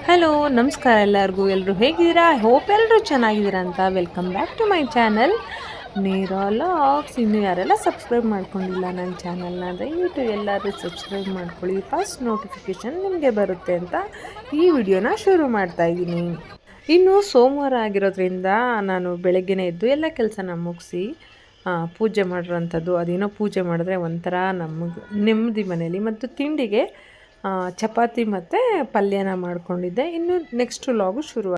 Hello ನಮಸ್ಕಾರ ಎಲ್ಲರೂ ಹೇಗಿದ್ದೀರಾ? ಐ ಹೋಪ್ ಎಲ್ಲರೂ ಚೆನ್ನಾಗಿದ್ದೀರಾ ಅಂತ. Welcome back to my channel Neera logs. ಇನ್ನು ಯಾರೆಲ್ಲ ಸಬ್ಸ್ಕ್ರೈಬ್ ಮಾಡ್ಕೊಂಡಿಲ್ಲ ನನ್ನ ಚಾನಲ್ನ, ದಯವಿಟ್ಟು ಎಲ್ಲರೂ ಸಬ್ಸ್ಕ್ರೈಬ್ ಮಾಡ್ಕೊಳ್ಳಿ. ಫಸ್ಟ್ ನೋಟಿಫಿಕೇಷನ್ ನಿಮಗೆ ಬರುತ್ತೆ ಅಂತ ಈ ವಿಡಿಯೋನ ಶುರು ಮಾಡ್ತಾ ಇದ್ದೀನಿ. ಇನ್ನು ಸೋಮವಾರ ಆಗಿರೋದ್ರಿಂದ ನಾನು ಬೆಳಗ್ಗೆನೇ ಎದ್ದು ಎಲ್ಲ ಕೆಲಸನ ಮುಗಿಸಿ ಪೂಜೆ ಮಾಡಿರೋಂಥದ್ದು. ಅದೇನೋ ಪೂಜೆ ಮಾಡಿದ್ರೆ ಒಂಥರ ನಮಗೆ ನೆಮ್ಮದಿ ಮನೇಲಿ. ಮತ್ತು ತಿಂಡಿಗೆ ಚಪಾತಿ ಮತ್ತು ಪಲ್ಯನ ಮಾಡ್ಕೊಂಡಿದ್ದೆ. ಇನ್ನು ನೆಕ್ಸ್ಟ್ ಲಾಗು ಶುರು.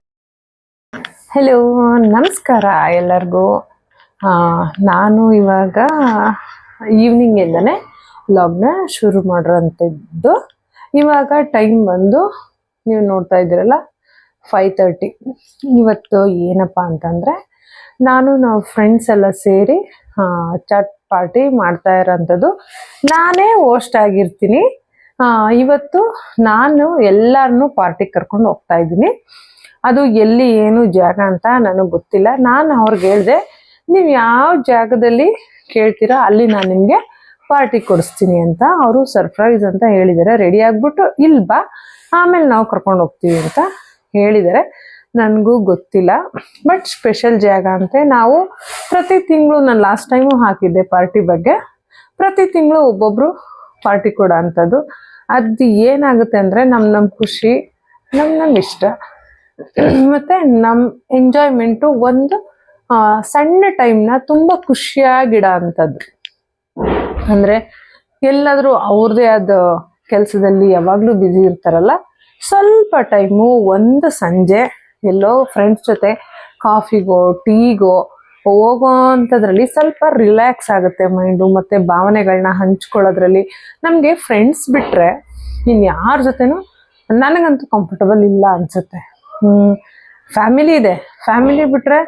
ಹಲೋ ನಮಸ್ಕಾರ ಎಲ್ಲರಿಗೂ. ನಾನು ಇವಾಗ ಈವ್ನಿಂಗಿಂದನೇ ವ್ಲಾಗ್ನ ಶುರು ಮಾಡಿರೋಂಥದ್ದು. ಇವಾಗ ಟೈಮ್ ಬಂದು ನೀವು ನೋಡ್ತಾ ಇದ್ದೀರಲ್ಲ 5:30. ಇವತ್ತು ಏನಪ್ಪ ಅಂತಂದರೆ ನಾವು ಫ್ರೆಂಡ್ಸ್ ಎಲ್ಲ ಸೇರಿ ಚಾಟ್ ಪಾರ್ಟಿ ಮಾಡ್ತಾ ಇರೋಂಥದ್ದು. ನಾನೇ ಹೋಸ್ಟ್ ಆಗಿರ್ತೀನಿ. ಇವತ್ತು ನಾನು ಎಲ್ಲರನ್ನೂ ಪಾರ್ಟಿಗೆ ಕರ್ಕೊಂಡು ಹೋಗ್ತಾ ಇದ್ದೀನಿ. ಅದು ಎಲ್ಲಿ ಏನು ಜಾಗ ಅಂತ ನನಗೆ ಗೊತ್ತಿಲ್ಲ. ನಾನು ಅವ್ರಿಗೆ ಹೇಳಿದೆ, ನೀವು ಯಾವ ಜಾಗದಲ್ಲಿ ಕೇಳ್ತೀರಾ ಅಲ್ಲಿ ನಾನು ನಿಮಗೆ ಪಾರ್ಟಿ ಕೊಡಿಸ್ತೀನಿ ಅಂತ. ಅವರು ಸರ್ಪ್ರೈಸ್ ಅಂತ ಹೇಳಿದ್ದಾರೆ. ರೆಡಿ ಆಗಿಬಿಟ್ಟು ಇಲ್ಲಿ ಬಾ, ಆಮೇಲೆ ನಾವು ಕರ್ಕೊಂಡು ಹೋಗ್ತೀವಿ ಅಂತ ಹೇಳಿದ್ದಾರೆ. ನನಗೂ ಗೊತ್ತಿಲ್ಲ, ಬಟ್ ಸ್ಪೆಷಲ್ ಜಾಗ ಅಂತೆ. ನಾವು ಪ್ರತಿ ತಿಂಗಳು, ನಾನು ಲಾಸ್ಟ್ ಟೈಮು ಹಾಕಿದ್ದೆ ಪಾರ್ಟಿ ಬಗ್ಗೆ, ಪ್ರತಿ ತಿಂಗಳು ಒಬ್ಬೊಬ್ಬರು ಪಾರ್ಟಿ ಕೊಡೋ ಅಂಥದ್ದು. ಅದು ಏನಾಗುತ್ತೆ ಅಂದರೆ ನಮ್ಮ ಖುಷಿ, ನಮ್ಮ ಇಷ್ಟ ಮತ್ತು ನಮ್ಮ ಎಂಜಾಯ್ಮೆಂಟು ಒಂದು ಸಣ್ಣ ಟೈಮ್ನ ತುಂಬ ಖುಷಿಯಾಗಿಡೋ ಅಂಥದ್ದು. ಅಂದರೆ ಎಲ್ಲಾದರೂ ಅವ್ರದ್ದೇ ಆದ ಕೆಲಸದಲ್ಲಿ ಯಾವಾಗಲೂ ಬ್ಯುಸಿ ಇರ್ತಾರಲ್ಲ, ಸ್ವಲ್ಪ ಟೈಮು ಒಂದು ಸಂಜೆ ಎಲ್ಲೋ ಫ್ರೆಂಡ್ಸ್ ಜೊತೆ ಕಾಫಿಗೋ ಟೀಗೋ ಹೋಗೋ ಅಂಥದ್ರಲ್ಲಿ ಸ್ವಲ್ಪ ರಿಲ್ಯಾಕ್ಸ್ ಆಗುತ್ತೆ ಮೈಂಡು. ಮತ್ತು ಭಾವನೆಗಳನ್ನ ಹಂಚ್ಕೊಳ್ಳೋದ್ರಲ್ಲಿ ನಮಗೆ ಫ್ರೆಂಡ್ಸ್ ಬಿಟ್ಟರೆ ಇನ್ನು ಯಾರ ಜೊತೆನೂ ನನಗಂತೂ ಕಂಫರ್ಟಬಲ್ ಇಲ್ಲ ಅನಿಸುತ್ತೆ. ಫ್ಯಾಮಿಲಿ ಇದೆ, ಫ್ಯಾಮಿಲಿ ಬಿಟ್ಟರೆ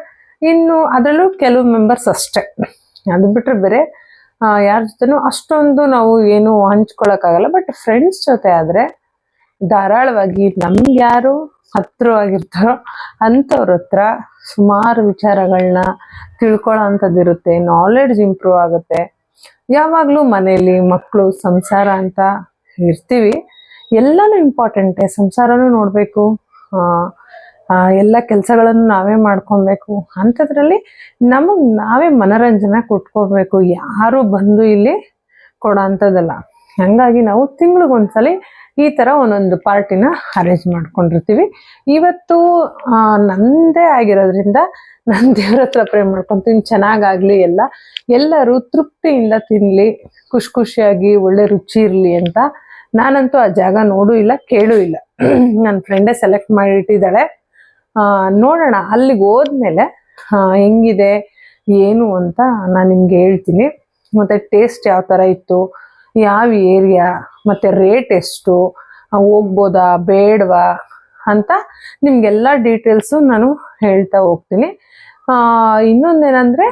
ಇನ್ನು ಅದರಲ್ಲೂ ಕೆಲವು ಮೆಂಬರ್ಸ್ ಅಷ್ಟೇ. ಅದು ಬಿಟ್ಟರೆ ಬೇರೆ ಯಾರ ಜೊತೆನೂ ಅಷ್ಟೊಂದು ನಾವು ಏನು ಹಂಚ್ಕೊಳ್ಳೋಕ್ಕಾಗಲ್ಲ. ಬಟ್ ಫ್ರೆಂಡ್ಸ್ ಜೊತೆ ಆದರೆ ಧಾರಾಳವಾಗಿ ನಮ್ಗೆ ಯಾರು ಹತ್ತಿರವಾಗಿರ್ತಾರೋ ಅಂಥವ್ರ ಹತ್ರ ಸುಮಾರು ವಿಚಾರಗಳನ್ನ ತಿಳ್ಕೊಳ್ಳೋ ಅಂಥದ್ದಿರುತ್ತೆ. ನಾಲೆಡ್ಜ್ ಇಂಪ್ರೂವ್ ಆಗುತ್ತೆ. ಯಾವಾಗಲೂ ಮನೇಲಿ ಮಕ್ಕಳು ಸಂಸಾರ ಅಂತ ಇರ್ತೀವಿ, ಎಲ್ಲನೂ ಇಂಪಾರ್ಟೆಂಟೇ. ಸಂಸಾರನೂ ನೋಡಬೇಕು, ಎಲ್ಲ ಕೆಲಸಗಳನ್ನು ನಾವೇ ಮಾಡ್ಕೊಬೇಕು. ಅಂಥದ್ರಲ್ಲಿ ನಮಗೆ ನಾವೇ ಮನೋರಂಜನೆ ಕೊಟ್ಕೋಬೇಕು, ಯಾರು ಬಂದು ಇಲ್ಲಿ ಕೊಡೋ ಅಂಥದ್ದಲ್ಲ. ಹಾಗಾಗಿ ನಾವು ತಿಂಗಳಿಗೊಂದ್ಸಲಿ ಈ ಥರ ಒಂದೊಂದು ಪಾರ್ಟಿನ ಅರೇಂಜ್ ಮಾಡ್ಕೊಂಡಿರ್ತೀವಿ. ಇವತ್ತು ನಂದೇ ಆಗಿರೋದ್ರಿಂದ ನಾನು ದೇವ್ರ ಹತ್ರ ಪ್ರೇ ಮಾಡ್ಕೊತೀನಿ, ಚೆನ್ನಾಗಾಗಲಿ, ಎಲ್ಲರೂ ತೃಪ್ತಿಯಿಂದ ತಿನ್ನಲಿ, ಖುಷಿಯಾಗಿ ಒಳ್ಳೆ ರುಚಿ ಇರಲಿ ಅಂತ. ನಾನಂತೂ ಆ ಜಾಗ ನೋಡೂ ಇಲ್ಲ, ಕೇಳೂ ಇಲ್ಲ. ನನ್ನ ಫ್ರೆಂಡೇ ಸೆಲೆಕ್ಟ್ ಮಾಡಿಟ್ಟಿದ್ದಾಳೆ. ನೋಡೋಣ ಅಲ್ಲಿಗೆ ಹೋದ್ಮೇಲೆ ಹೆಂಗಿದೆ ಏನು ಅಂತ ನಾನು ನಿಮ್ಗೆ ಹೇಳ್ತೀನಿ. ಮತ್ತು ಟೇಸ್ಟ್ ಯಾವ ಥರ ಇತ್ತು, ಯಾವ ಏರಿಯಾ, ಮತ್ತು ರೇಟ್ ಎಷ್ಟು, ಹೋಗ್ಬೋದಾ ಬೇಡವಾ ಅಂತ ನಿಮಗೆಲ್ಲ ಡೀಟೇಲ್ಸು ನಾನು ಹೇಳ್ತಾ ಹೋಗ್ತೀನಿ. ಇನ್ನೊಂದೇನೆಂದರೆ,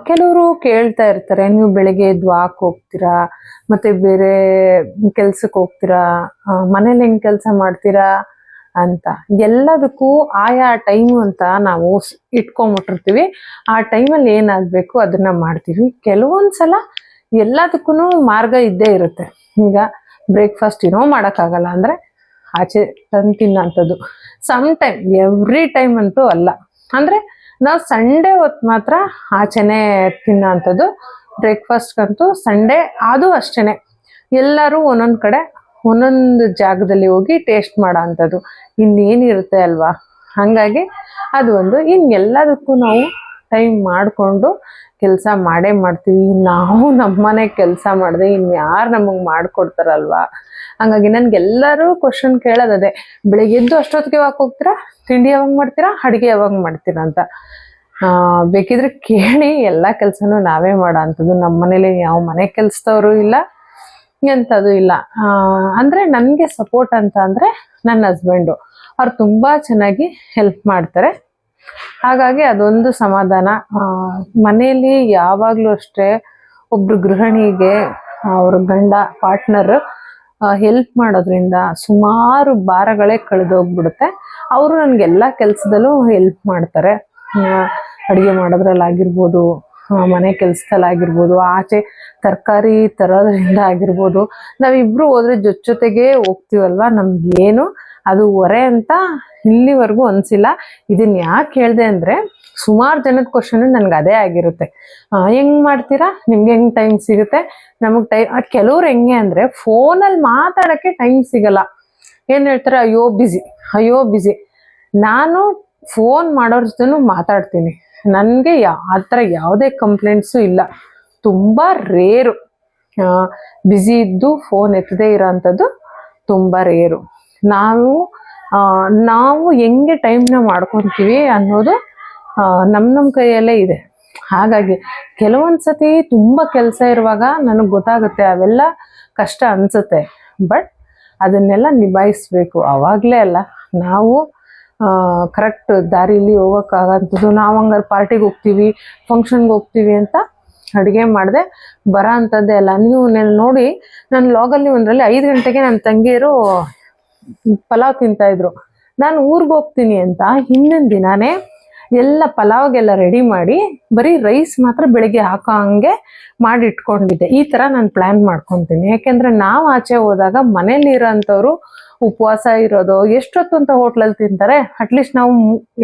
ಕೆಲವರು ಕೇಳ್ತಾ ಇರ್ತಾರೆ, ನೀವು ಬೆಳಗ್ಗೆ ಎದ್ದು ವಾಕ್ ಹೋಗ್ತೀರಾ, ಮತ್ತು ಬೇರೆ ಕೆಲ್ಸಕ್ಕೆ ಹೋಗ್ತೀರಾ, ಮನೇಲಿ ಹೆಂಗೆ ಕೆಲಸ ಮಾಡ್ತೀರಾ ಅಂತ. ಎಲ್ಲದಕ್ಕೂ ಆಯಾ ಟೈಮು ಅಂತ ನಾವು ಇಟ್ಕೊಂಬಿಟ್ಟಿರ್ತೀವಿ. ಆ ಟೈಮಲ್ಲಿ ಏನಾಗಬೇಕು ಅದನ್ನು ಮಾಡ್ತೀವಿ. ಕೆಲವೊಂದು ಸಲ ಎಲ್ಲದಕ್ಕೂ ಮಾರ್ಗ ಇದ್ದೇ ಇರುತ್ತೆ. ಈಗ ಬ್ರೇಕ್ಫಾಸ್ಟ್ ಏನೋ ಮಾಡೋಕ್ಕಾಗಲ್ಲ ಅಂದರೆ ಆಚೆ ತಂದು ತಿನ್ನೋಂಥದ್ದು. ಟೈಮ್, ಎವ್ರಿ ಟೈಮ್ ಅಂತೂ ಅಲ್ಲ. ಅಂದರೆ ನಾವು ಸಂಡೇ ಹೊತ್ತು ಮಾತ್ರ ಆಚೆನೇ ತಿನ್ನೋಂಥದ್ದು. ಬ್ರೇಕ್ಫಾಸ್ಟ್ಗಂತೂ ಸಂಡೇ ಅದು ಅಷ್ಟೇ. ಎಲ್ಲರೂ ಒಂದೊಂದು ಕಡೆ ಒಂದೊಂದು ಜಾಗದಲ್ಲಿ ಹೋಗಿ ಟೇಸ್ಟ್ ಮಾಡೋ ಅಂಥದ್ದು ಇನ್ನೇನಿರುತ್ತೆ ಅಲ್ವಾ. ಹಾಗಾಗಿ ಅದು ಒಂದು. ಎಲ್ಲದಕ್ಕೂ ನಾವು ಟೈಮ್ ಮಾಡಿಕೊಂಡು ಕೆಲಸ ಮಾಡೇ ಮಾಡ್ತೀವಿ. ನಾವು ನಮ್ಮನೆ ಕೆಲಸ ಮಾಡಿದೆ ಇನ್ಯಾರು ನಮಗೆ ಮಾಡಿಕೊಡ್ತಾರಲ್ವಾ. ಹಾಗಾಗಿ ನನಗೆಲ್ಲರೂ ಕ್ವಶನ್ ಕೇಳೋದದೇ, ಬೆಳಿಗ್ಗೆ ಎದ್ದು ಅಷ್ಟೊತ್ತಿಗೆ ಯಾವಾಗ ಹೋಗ್ತೀರಾ, ತಿಂಡಿ ಯಾವಾಗ ಮಾಡ್ತೀರಾ, ಅಡುಗೆ ಯಾವಾಗ ಮಾಡ್ತೀರಾ ಅಂತ. ಬೇಕಿದ್ರೆ ಕೇಳಿ, ಎಲ್ಲ ಕೆಲಸನೂ ನಾವೇ ಮಾಡೋ ಅಂಥದ್ದು. ನಮ್ಮ ಮನೇಲಿ ಯಾವ ಮನೆ ಕೆಲಸದವರು ಇಲ್ಲ, ಎಂಥದ್ದು ಇಲ್ಲ. ಅಂದರೆ ನನಗೆ ಸಪೋರ್ಟ್ ಅಂತ ಅಂದರೆ ನನ್ನ ಹಸ್ಬೆಂಡು. ಅವ್ರು ತುಂಬ ಚೆನ್ನಾಗಿ ಹೆಲ್ಪ್ ಮಾಡ್ತಾರೆ. ಹಾಗಾಗಿ ಅದೊಂದು ಸಮಾಧಾನ. ಮನೆಯಲ್ಲಿ ಯಾವಾಗಲೂ ಅಷ್ಟೇ ಒಬ್ಬರು ಗೃಹಿಣಿಗೆ ಅವ್ರ ಗಂಡ ಪಾರ್ಟ್ನರ್ ಹೆಲ್ಪ್ ಮಾಡೋದ್ರಿಂದ ಸುಮಾರು ಭಾರಗಳೇ ಕಳೆದೋಗ್ಬಿಡುತ್ತೆ. ಅವರು ನನಗೆಲ್ಲ ಕೆಲಸದಲ್ಲೂ ಹೆಲ್ಪ್ ಮಾಡ್ತಾರೆ. ಅಡುಗೆ ಮಾಡೋದ್ರಲ್ಲಾಗಿರ್ಬೋದು, ಮನೆ ಕೆಲಸದಲ್ಲಾಗಿರ್ಬೋದು, ಆಚೆ ತರಕಾರಿ ತರೋದ್ರಿಂದ ಆಗಿರ್ಬೋದು, ನಾವಿಬ್ರು ಹೋದ್ರೆ ಜೊತೆಗೆ ಹೋಗ್ತೀವಲ್ವ, ನಮ್ಗೇನು ಅದು ಹೊರೆ ಅಂತ ಇಲ್ಲಿವರೆಗೂ ಅನಿಸಿಲ್ಲ. ಇದನ್ನ ಯಾಕೆ ಹೇಳಿದೆ ಅಂದರೆ, ಸುಮಾರು ಜನದ ಕ್ವಶನ್ ನನಗೆ ಅದೇ ಆಗಿರುತ್ತೆ. ಹೆಂಗೆ ಮಾಡ್ತೀರಾ, ನಿಮ್ಗೆ ಹೆಂಗೆ ಟೈಮ್ ಸಿಗುತ್ತೆ? ನಮಗೆ ಕೆಲವ್ರು ಹೆಂಗೆ ಅಂದರೆ ಫೋನಲ್ಲಿ ಮಾತಾಡೋಕ್ಕೆ ಟೈಮ್ ಸಿಗಲ್ಲ. ಏನು ಹೇಳ್ತಾರೆ, ಅಯ್ಯೋ ಬಿಸಿ. ನಾನು ಫೋನ್ ಮಾಡೋರ ಜೊತೆನೂ ಮಾತಾಡ್ತೀನಿ. ನನಗೆ ಆ ಥರ ಯಾವುದೇ ಕಂಪ್ಲೇಂಟ್ಸು ಇಲ್ಲ. ತುಂಬ ರೇರು ಬ್ಯುಸಿ ಇದ್ದು ಫೋನ್ ಎತ್ತದೇ ಇರೋ ಅಂಥದ್ದು ತುಂಬ ರೇರು. ನಾವು ಹೆಂಗೆ ಟೈಮ್ನ ಮಾಡ್ಕೊತೀವಿ ಅನ್ನೋದು ನಮ್ಮ ಕೈಯಲ್ಲೇ ಇದೆ. ಹಾಗಾಗಿ ಕೆಲವೊಂದು ಸತಿ ತುಂಬ ಕೆಲಸ ಇರುವಾಗ ನನಗೆ ಗೊತ್ತಾಗುತ್ತೆ, ಅವೆಲ್ಲ ಕಷ್ಟ ಅನಿಸುತ್ತೆ. ಬಟ್ ಅದನ್ನೆಲ್ಲ ನಿಭಾಯಿಸ್ಬೇಕು. ಆವಾಗಲೇ ಅಲ್ಲ ನಾವು ಕರೆಕ್ಟ್ ದಾರಿಲಿ ಹೋಗೋಕ್ಕಾಗಂಥದ್ದು. ನಾವು ಹಂಗಾರೆ ಪಾರ್ಟಿಗೆ ಹೋಗ್ತೀವಿ, ಫಂಕ್ಷನ್ಗೆ ಹೋಗ್ತೀವಿ ಅಂತ ಅಡುಗೆ ಮಾಡಿದೆ ಬರೋ ಅಂಥದ್ದೇ ಅಲ್ಲ. ನೀವು ನೋಡಿ, ನನ್ನ ಲಾಗಲ್ಲಿ ಒಂದರಲ್ಲಿ 5 ಗಂಟೆಗೆ ನನ್ನ ತಂಗಿಯರು ಪಲಾವ್ ತಿಂತಾಯಿದ್ರು. ನಾನು ಊರಿಗೆ ಹೋಗ್ತೀನಿ ಅಂತ ಹಿಂದಿನ ದಿನಾನೇ ಎಲ್ಲ ಪಲಾವ್ಗೆಲ್ಲ ರೆಡಿ ಮಾಡಿ ಬರೀ ರೈಸ್ ಮಾತ್ರ ಬೆಳಿಗ್ಗೆ ಹಾಕೋ ಹಂಗೆ ಮಾಡಿ ಇಟ್ಕೊಂಡಿದ್ದೆ. ಈ ಥರ ನಾನು ಪ್ಲ್ಯಾನ್ ಮಾಡ್ಕೊತೀನಿ. ಯಾಕೆಂದರೆ ನಾವು ಆಚೆ ಹೋದಾಗ ಮನೇಲಿ ಇರೋಂಥವ್ರು ಉಪವಾಸ ಇರೋದು ಎಷ್ಟೊತ್ತು ಅಂತ ಹೋಟ್ಲಲ್ಲಿ ತಿಂತಾರೆ. ಅಟ್ಲೀಸ್ಟ್ ನಾವು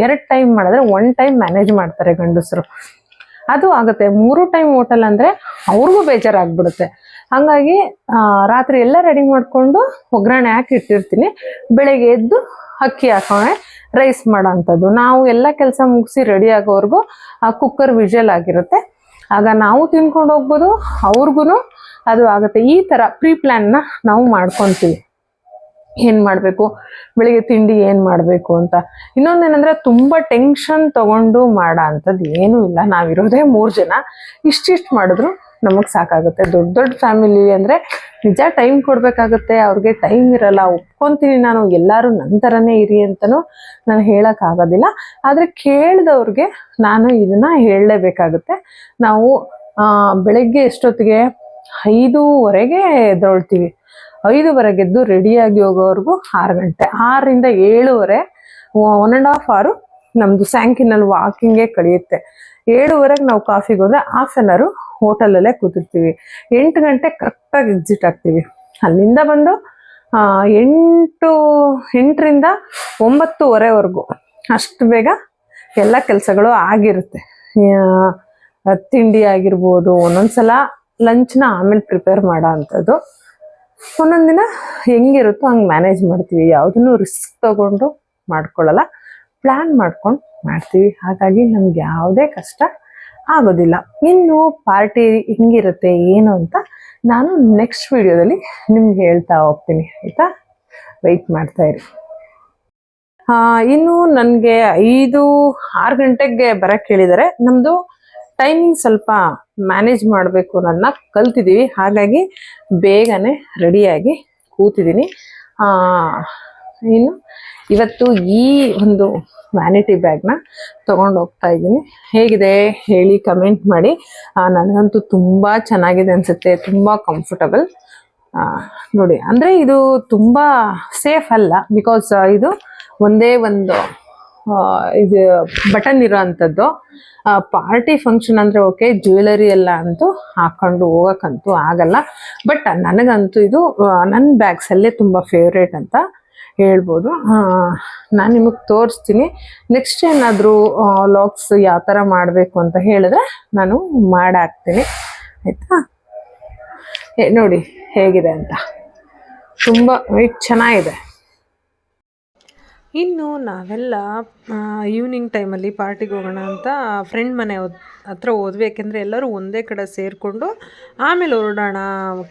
2 ಟೈಮ್ ಮಾಡಿದ್ರೆ 1 ಟೈಮ್ ಮ್ಯಾನೇಜ್ ಮಾಡ್ತಾರೆ ಗಂಡಸರು. ಅದು ಆಗುತ್ತೆ. 3 ಟೈಮ್ ಹೋಟೆಲ್ ಅಂದರೆ ಅವ್ರಿಗೂ ಬೇಜಾರಾಗ್ಬಿಡುತ್ತೆ. ಹಾಗಾಗಿ ರಾತ್ರಿ ಎಲ್ಲ ರೆಡಿ ಮಾಡಿಕೊಂಡು ಒಗ್ಗರಣೆ ಹಾಕಿ ಇಟ್ಟಿರ್ತೀನಿ. ಬೆಳಗ್ಗೆ ಎದ್ದು ಅಕ್ಕಿ ಹಾಕೋಣೆ ರೈಸ್ ಮಾಡೋ ಅಂಥದ್ದು. ನಾವು ಎಲ್ಲ ಕೆಲಸ ಮುಗಿಸಿ ರೆಡಿ ಆಗೋವರೆಗೂ ಆ ಕುಕ್ಕರ್ ವಿಷಲ್ ಆಗಿರುತ್ತೆ. ಆಗ ನಾವು ತಿನ್ಕೊಂಡು ಹೋಗ್ಬೋದು, ಅವ್ರಿಗೂ ಅದು ಆಗುತ್ತೆ. ಈ ಥರ ಪ್ರೀ ಪ್ಲ್ಯಾನ್ನ ನಾವು ಮಾಡ್ಕೊತೀವಿ. ಏನು ಮಾಡಬೇಕು, ಬೆಳಿಗ್ಗೆ ತಿಂಡಿ ಏನು ಮಾಡಬೇಕು ಅಂತ. ಇನ್ನೊಂದೇನೆಂದರೆ ತುಂಬ ಟೆನ್ಷನ್ ತೊಗೊಂಡು ಮಾಡೋ ಅಂಥದ್ದು ಏನೂ ಇಲ್ಲ. ನಾವಿರೋದೇ 3 ಜನ, ಇಷ್ಟಿಷ್ಟು ಮಾಡಿದ್ರು ನಮಗೆ ಸಾಕಾಗುತ್ತೆ. ದೊಡ್ಡ ಫ್ಯಾಮಿಲಿ ಅಂದರೆ ನಿಜ ಟೈಮ್ ಕೊಡಬೇಕಾಗುತ್ತೆ. ಅವ್ರಿಗೆ ಟೈಮ್ ಇರಲ್ಲ, ಒಪ್ಕೊತೀನಿ ನಾನು. ಎಲ್ಲರೂ ನನ್ನ ಥರನೇ ಇರಿ ಅಂತಲೂ ನಾನು ಹೇಳೋಕ್ಕಾಗೋದಿಲ್ಲ. ಆದರೆ ಕೇಳಿದವ್ರಿಗೆ ನಾನು ಇದನ್ನು ಹೇಳಲೇಬೇಕಾಗುತ್ತೆ. ನಾವು ಬೆಳಗ್ಗೆ ಎಷ್ಟೊತ್ತಿಗೆ 5:15ಗೆ ಎದ್ದೇಳ್ತೀವಿ. 5:15 ಎದ್ದು ರೆಡಿಯಾಗಿ ಹೋಗೋವರೆಗೂ 6 ಗಂಟೆ. 6ರಿಂದ 7:30 1.5 hour ನಮ್ಮದು ಸ್ಯಾಂಕಿನಲ್ಲಿ ವಾಕಿಂಗೇ ಕಳೆಯುತ್ತೆ. 7:15ಗೆ ನಾವು ಕಾಫಿಗೆ ಹೋದರೆ 1/2 hour ಹೋಟೆಲಲ್ಲೇ ಕೂತಿರ್ತೀವಿ. 8 ಗಂಟೆ ಕರೆಕ್ಟಾಗಿ ಎಕ್ಸಿಟ್ ಆಗ್ತೀವಿ. ಅಲ್ಲಿಂದ ಬಂದು 8ರಿಂದ 9:30ವರೆಗೂ ಅಷ್ಟು ಬೇಗ ಎಲ್ಲ ಕೆಲಸಗಳು ಆಗಿರುತ್ತೆ. ತಿಂಡಿ ಆಗಿರ್ಬೋದು, ಒಂದೊಂದ್ಸಲ ಲಂಚ್ನ ಆಮೇಲೆ ಪ್ರಿಪೇರ್ ಮಾಡೋ ಅಂಥದ್ದು. ಒಂದೊಂದು ದಿನ ಹೆಂಗಿರುತ್ತೋ ಹಂಗೆ ಮ್ಯಾನೇಜ್ ಮಾಡ್ತೀವಿ. ಯಾವುದನ್ನು ರಿಸ್ಕ್ ತೊಗೊಂಡು ಮಾಡ್ಕೊಳ್ಳಲ್ಲ, ಪ್ಲ್ಯಾನ್ ಮಾಡ್ಕೊಂಡು ಮಾಡ್ತೀವಿ. ಹಾಗಾಗಿ ನಮ್ಗೆ ಯಾವುದೇ ಕಷ್ಟ ಆಗೋದಿಲ್ಲ. ಇನ್ನು ಪಾರ್ಟಿ ಹೆಂಗಿರುತ್ತೆ ಏನು ಅಂತ ನಾನು ನೆಕ್ಸ್ಟ್ ವಿಡಿಯೋದಲ್ಲಿ ನಿಮ್ಗೆ ಹೇಳ್ತಾ ಹೋಗ್ತೀನಿ, ಆಯಿತಾ? ವೆಯ್ಟ್ ಮಾಡ್ತಾಯಿರಿ. ಇನ್ನು ನನಗೆ 5-6 ಗಂಟೆಗೆ ಬರೋಕ್ಕೆ ಹೇಳಿದ್ದಾರೆ. ನಮ್ಮದು ಟೈಮಿಂಗ್ ಸ್ವಲ್ಪ ಮ್ಯಾನೇಜ್ ಮಾಡಬೇಕು ಅನ್ನೋದನ್ನ ಕಲ್ತಿದ್ದೀವಿ. ಹಾಗಾಗಿ ಬೇಗನೆ ರೆಡಿಯಾಗಿ ಕೂತಿದ್ದೀನಿ. ಇನ್ನು ಇವತ್ತು ಈ ಒಂದು ವ್ಯಾನಿಟಿ ಬ್ಯಾಗ್ನ ತೊಗೊಂಡು ಹೋಗ್ತಾ ಇದ್ದೀನಿ. ಹೇಗಿದೆ ಹೇಳಿ, ಕಮೆಂಟ್ ಮಾಡಿ. ನನಗಂತೂ ತುಂಬ ಚೆನ್ನಾಗಿದೆ ಅನಿಸುತ್ತೆ, ತುಂಬ ಕಂಫರ್ಟಬಲ್. ನೋಡಿ, ಅಂದರೆ ಇದು ತುಂಬ ಸೇಫ್ ಅಲ್ಲ, ಬಿಕಾಸ್ ಇದು ಒಂದೇ ಒಂದು ಇದು ಬಟನ್ ಇರೋ ಅಂಥದ್ದು. ಪಾರ್ಟಿ ಫಂಕ್ಷನ್ ಅಂದರೆ ಓಕೆ, ಜ್ಯುವೆಲರಿ ಎಲ್ಲ ಅಂತೂ ಹಾಕ್ಕೊಂಡು ಹೋಗೋಕ್ಕಂತೂ ಆಗಲ್ಲ. ಬಟ್ ನನಗಂತೂ ಇದು ನನ್ನ ಬ್ಯಾಗ್ಸಲ್ಲೇ ತುಂಬ ಫೇವ್ರೇಟ್ ಅಂತ ಹೇಳ್ಬೋದು. ನಾನು ನಿಮಗೆ ತೋರಿಸ್ತೀನಿ. ನೆಕ್ಸ್ಟ್ ಏನಾದರೂ ಲಾಗ್ಸ್ ಯಾವ ಥರ ಮಾಡಬೇಕು ಅಂತ ಹೇಳಿದ್ರೆ ನಾನು ಮಾಡಾಕ್ತೀನಿ, ಆಯಿತಾ? ನೋಡಿ ಹೇಗಿದೆ ಅಂತ, ತುಂಬ ಚೆನ್ನಾಗಿದೆ. ಇನ್ನು ನಾವೆಲ್ಲ ಈವ್ನಿಂಗ್ ಟೈಮಲ್ಲಿ ಪಾರ್ಟಿಗೆ ಹೋಗೋಣ ಅಂತ ಫ್ರೆಂಡ್ ಮನೆ ಹತ್ರ ಹೋದ್ವಿ. ಯಾಕೆಂದರೆ ಎಲ್ಲರೂ ಒಂದೇ ಕಡೆ ಸೇರಿಕೊಂಡು ಆಮೇಲೆ ಹೊರಡೋಣ,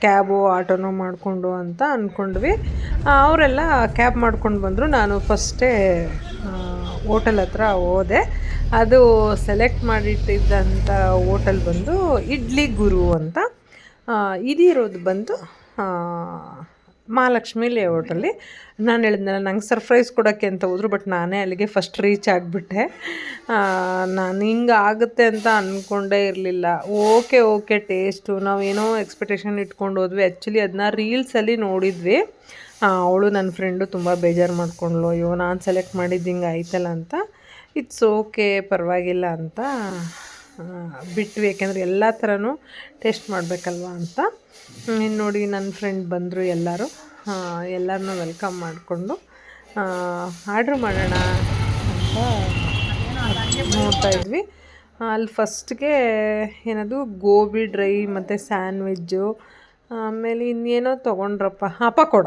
ಕ್ಯಾಬು ಆಟೋನೋ ಮಾಡಿಕೊಂಡು ಅಂತ ಅಂದ್ಕೊಂಡ್ವಿ. ಅವರೆಲ್ಲ ಕ್ಯಾಬ್ ಮಾಡ್ಕೊಂಡು ಬಂದರು. ನಾನು ಫಸ್ಟೇ ಹೋಟೆಲ್ ಹತ್ರ ಹೋದೆ. ಅದು ಸೆಲೆಕ್ಟ್ ಮಾಡಿಟ್ಟಿದ್ದಂಥ ಹೋಟೆಲ್ ಬಂದು ಇಡ್ಲಿ ಗುರು ಅಂತ. ಇದಿರೋದು ಬಂದು ಮಹಾಲಕ್ಷ್ಮಿ ಲೇಔಟಲ್ಲಿ. ನಾನು ಹೇಳಿದ್ನಲ್ಲ, ನಂಗೆ ಸರ್ಪ್ರೈಸ್ ಕೊಡೋಕ್ಕೆ ಅಂತ ಹೋದರು. ಬಟ್ ನಾನೇ ಅಲ್ಲಿಗೆ ಫಸ್ಟ್ ರೀಚ್ ಆಗಿಬಿಟ್ಟೆ. ನಾನು ಹಿಂಗೆ ಆಗುತ್ತೆ ಅಂತ ಅಂದ್ಕೊಂಡೇ ಇರಲಿಲ್ಲ. ಓಕೆ ಟೇಸ್ಟು ನಾವೇನೋ ಎಕ್ಸ್ಪೆಕ್ಟೇಷನ್ ಇಟ್ಕೊಂಡು ಹೋದ್ವಿ. ಆ್ಯಕ್ಚುಲಿ ಅದನ್ನ ರೀಲ್ಸಲ್ಲಿ ನೋಡಿದ್ವಿ. ಅವಳು ನನ್ನ ಫ್ರೆಂಡು ತುಂಬ ಬೇಜಾರು ಮಾಡ್ಕೊಂಡ್ಳು, ಅಯ್ಯೋ ನಾನು ಸೆಲೆಕ್ಟ್ ಮಾಡಿದ್ದು ಹಿಂಗೆ ಆಯ್ತಲ್ಲ ಅಂತ. ಇಟ್ಸ್ ಓಕೆ, ಪರವಾಗಿಲ್ಲ ಅಂತ ಬಿಟ್ವಿ, ಯಾಕೆಂದರೆ ಎಲ್ಲ ಥರನೂ ಟೇಸ್ಟ್ ಮಾಡಬೇಕಲ್ವ ಅಂತ. ಇನ್ನು ನೋಡಿ ನನ್ನ ಫ್ರೆಂಡ್ ಬಂದರು, ಎಲ್ಲರನ್ನೂ ವೆಲ್ಕಮ್ ಮಾಡಿಕೊಂಡು ಆರ್ಡ್ರ್ ಮಾಡೋಣ ಅಂತ ನೋಡ್ತಾ ಇದ್ವಿ. ಅಲ್ಲಿ ಫಸ್ಟ್ಗೆ ಏನದು ಗೋಬಿ ಡ್ರೈ ಮತ್ತು ಸ್ಯಾಂಡ್ವಿಜ್ಜು, ಆಮೇಲೆ ಇನ್ನೇನೋ ತೊಗೊಂಡ್ರಪ್ಪ, ಪಕೋಡ,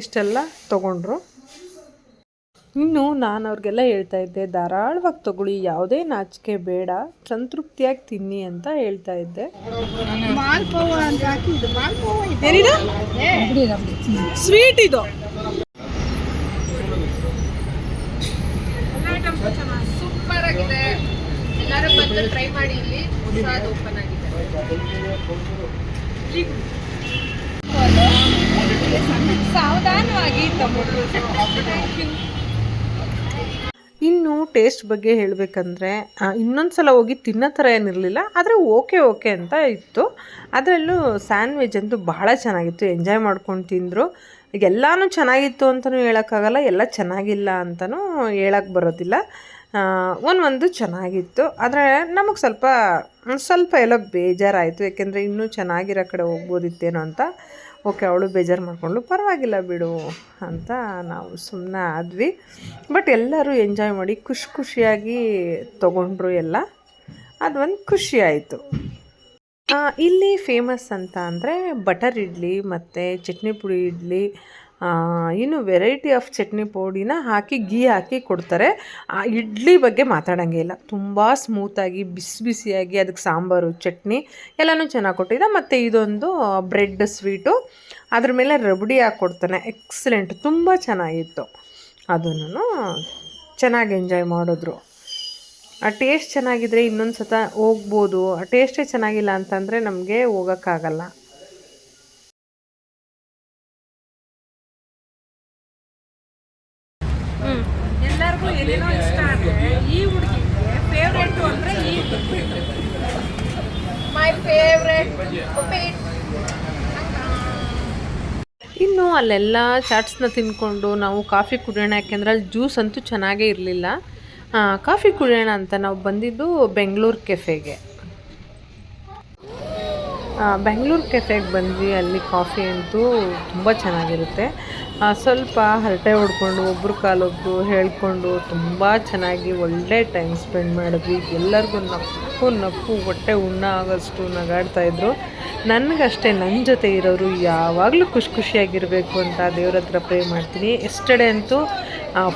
ಇಷ್ಟೆಲ್ಲ ತೊಗೊಂಡ್ರು. ಇನ್ನು ನಾನು ಅವ್ರಿಗೆಲ್ಲ ಹೇಳ್ತಾ ಇದ್ದೆ, ಧಾರಾಳವಾಗಿ ತೊಗೊಳ್ಳಿ, ಯಾವುದೇ ನಾಚಿಕೆ ಬೇಡ, ಸಂತೃಪ್ತಿಯಾಗಿ ತಿನ್ನಿ ಅಂತ ಹೇಳ್ತಾ ಇದ್ದೆ. ಸ್ವೀಟ್ ಇದು ಸೂಪರ್ ಆಗಿದೆ, ಎಲ್ಲರೂ ಬಂದು ಟ್ರೈ ಮಾಡಿ. ಇಲ್ಲಿ ಹೊಸದು ಓಪನ್ ಆಗಿದೆ. ಸಾವಧಾನವಾಗಿ ತಗೊಂಡು. ಇನ್ನು ಟೇಸ್ಟ್ ಬಗ್ಗೆ ಹೇಳಬೇಕಂದ್ರೆ ಇನ್ನೊಂದು ಸಲ ಹೋಗಿ ತಿನ್ನೋ ಥರ ಏನಿರಲಿಲ್ಲ, ಆದರೆ ಓಕೆ ಅಂತ ಇತ್ತು. ಅದರಲ್ಲೂ ಸ್ಯಾಂಡ್ವಿಚ್ ಅಂತೂ ಬಹಳ ಚೆನ್ನಾಗಿತ್ತು, ಎಂಜಾಯ್ ಮಾಡ್ಕೊಂಡು ತಿಂದರು. ಎಲ್ಲನೂ ಚೆನ್ನಾಗಿತ್ತು ಅಂತಲೂ ಹೇಳೋಕ್ಕಾಗಲ್ಲ, ಎಲ್ಲ ಚೆನ್ನಾಗಿಲ್ಲ ಅಂತಲೂ ಹೇಳೋಕ್ಕೆ ಬರೋದಿಲ್ಲ. ಒಂದು ಚೆನ್ನಾಗಿತ್ತು, ಆದರೆ ನಮಗೆ ಸ್ವಲ್ಪ ಎಲ್ಲೋ ಬೇಜಾರಾಯಿತು, ಯಾಕೆಂದರೆ ಇನ್ನೂ ಚೆನ್ನಾಗಿರೋ ಕಡೆ ಹೋಗ್ಬೋದಿತ್ತೇನೋ ಅಂತ. ಓಕೆ, ಅವಳು ಬೇಜಾರು ಮಾಡಿಕೊಂಡ್ಳು, ಪರವಾಗಿಲ್ಲ ಬಿಡು ಅಂತ ನಾವು ಸುಮ್ಮನೆ ಆದ್ವಿ. ಬಟ್ ಎಲ್ಲರೂ ಎಂಜಾಯ್ ಮಾಡಿ ಖುಷಿಯಾಗಿ ತೊಗೊಂಡ್ರು ಎಲ್ಲ, ಅದೊಂದು ಖುಷಿ ಆಯಿತು. ಇಲ್ಲಿ ಫೇಮಸ್ ಅಂತ ಅಂದರೆ ಬಟರ್ ಇಡ್ಲಿ ಮತ್ತು ಚಟ್ನಿ ಪುಡಿ ಇಡ್ಲಿ, ಇನ್ನು ವೆರೈಟಿ ಆಫ್ ಚಟ್ನಿ ಪುಡಿನ ಹಾಕಿ ಗೀ ಹಾಕಿ ಕೊಡ್ತಾರೆ. ಆ ಇಡ್ಲಿ ಬಗ್ಗೆ ಮಾತಾಡೋಂಗೆ ಇಲ್ಲ, ತುಂಬ ಸ್ಮೂತಾಗಿ ಬಿಸಿಯಾಗಿ ಅದಕ್ಕೆ ಸಾಂಬಾರು ಚಟ್ನಿ ಎಲ್ಲನೂ ಚೆನ್ನಾಗಿ ಕೊಟ್ಟಿದ್ದ. ಮತ್ತು ಇದೊಂದು ಬ್ರೆಡ್ ಸ್ವೀಟು, ಅದ್ರ ಮೇಲೆ ರಬಡಿ ಹಾಕ್ಕೊಡ್ತಾನೆ, ಎಕ್ಸಲೆಂಟ್, ತುಂಬ ಚೆನ್ನಾಗಿತ್ತು. ಅದನ್ನು ಚೆನ್ನಾಗಿ ಎಂಜಾಯ್ ಮಾಡಿದ್ರು. ಆ ಟೇಸ್ಟ್ ಚೆನ್ನಾಗಿದ್ರೆ ಇನ್ನೊಂದು ಸತ ಹೋಗ್ಬೋದು, ಆ ಟೇಸ್ಟೇ ಚೆನ್ನಾಗಿಲ್ಲ ಅಂತಂದರೆ ನಮಗೆ ಹೋಗೋಕ್ಕಾಗಲ್ಲ. ಎಲ್ಲರಿಗೂ ಏನೇನೋ ಇಷ್ಟ ಆದರೆ ಈ ಹುಡುಗಿಗೆ ಫೇವ್ರೇಟು ಅಂದರೆ ಈ ಮೈ ಫೇವ್ರೇಟ್. ಇನ್ನು ಅಲ್ಲೆಲ್ಲ ಚಾಟ್ಸ್ನ ತಿಂದ್ಕೊಂಡು ನಾವು ಕಾಫಿ ಕುಡಿಯೋಣ, ಯಾಕೆಂದರೆ ಅಲ್ಲಿ ಜ್ಯೂಸ್ ಅಂತೂ ಚೆನ್ನಾಗೇ ಇರಲಿಲ್ಲ. ಕಾಫಿ ಕುಡಿಯೋಣ ಅಂತ ನಾವು ಬಂದಿದ್ದು ಬೆಂಗಳೂರು ಕೆಫೆಗೆ. ಬೆಂಗಳೂರು ಕೆಫೆಗೆ ಬಂದ್ವಿ. ಅಲ್ಲಿ ಕಾಫಿ ಅಂತೂ ತುಂಬ ಚೆನ್ನಾಗಿರುತ್ತೆ. ಸ್ವಲ್ಪ ಹರಟೆ ಹೊಡ್ಕೊಂಡು ಒಬ್ಬರು ಕಾಲೊಬ್ಬರು ಹೇಳ್ಕೊಂಡು ತುಂಬ ಚೆನ್ನಾಗಿ ಒಳ್ಳೆ ಟೈಮ್ ಸ್ಪೆಂಡ್ ಮಾಡಿದ್ವಿ. ಎಲ್ಲರಿಗೂ ನಕ್ಕು ಹೊಟ್ಟೆ ಉಣ್ಣ ಆಗೋಷ್ಟು ನಗಾಡ್ತಾಯಿದ್ರು. ನನಗಷ್ಟೇ ನನ್ನ ಜೊತೆ ಇರೋರು ಯಾವಾಗಲೂ ಖುಷಿಯಾಗಿರಬೇಕು ಅಂತ ದೇವ್ರ ಹತ್ರ ಪ್ರೇ ಮಾಡ್ತೀನಿ. ಎಸ್ಟರ್ಡೇ ಅಂತೂ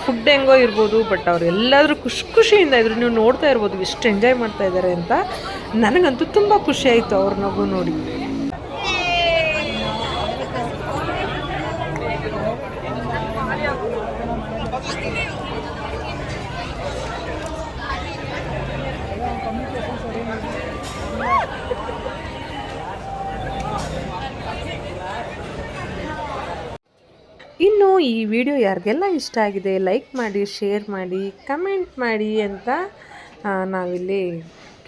ಫುಡ್ ಹೆಂಗೋ ಇರ್ಬೋದು, ಬಟ್ ಅವರೆಲ್ಲರೂ ಖುಷಿಯಿಂದ ಇದ್ರು. ನೀವು ನೋಡ್ತಾ ಇರ್ಬೋದು ಎಷ್ಟು ಎಂಜಾಯ್ ಮಾಡ್ತಾ ಇದ್ದಾರೆ ಅಂತ. ನನಗಂತೂ ತುಂಬ ಖುಷಿ ಆಯಿತು ಅವ್ರ ನಗು ನೋಡಿ. ಇನ್ನು ಈ ವಿಡಿಯೋ ಯಾರಿಗೆಲ್ಲ ಇಷ್ಟ ಆಗಿದೆ ಲೈಕ್ ಮಾಡಿ, ಶೇರ್ ಮಾಡಿ, ಕಮೆಂಟ್ ಮಾಡಿ ಅಂತ ನಾವಿಲ್ಲಿ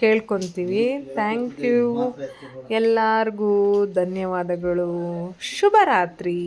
ಕೇಳ್ಕೊತೀವಿ. ಥ್ಯಾಂಕ್ ಯು, ಎಲ್ಲರಿಗೂ ಧನ್ಯವಾದಗಳು. ಶುಭರಾತ್ರಿ.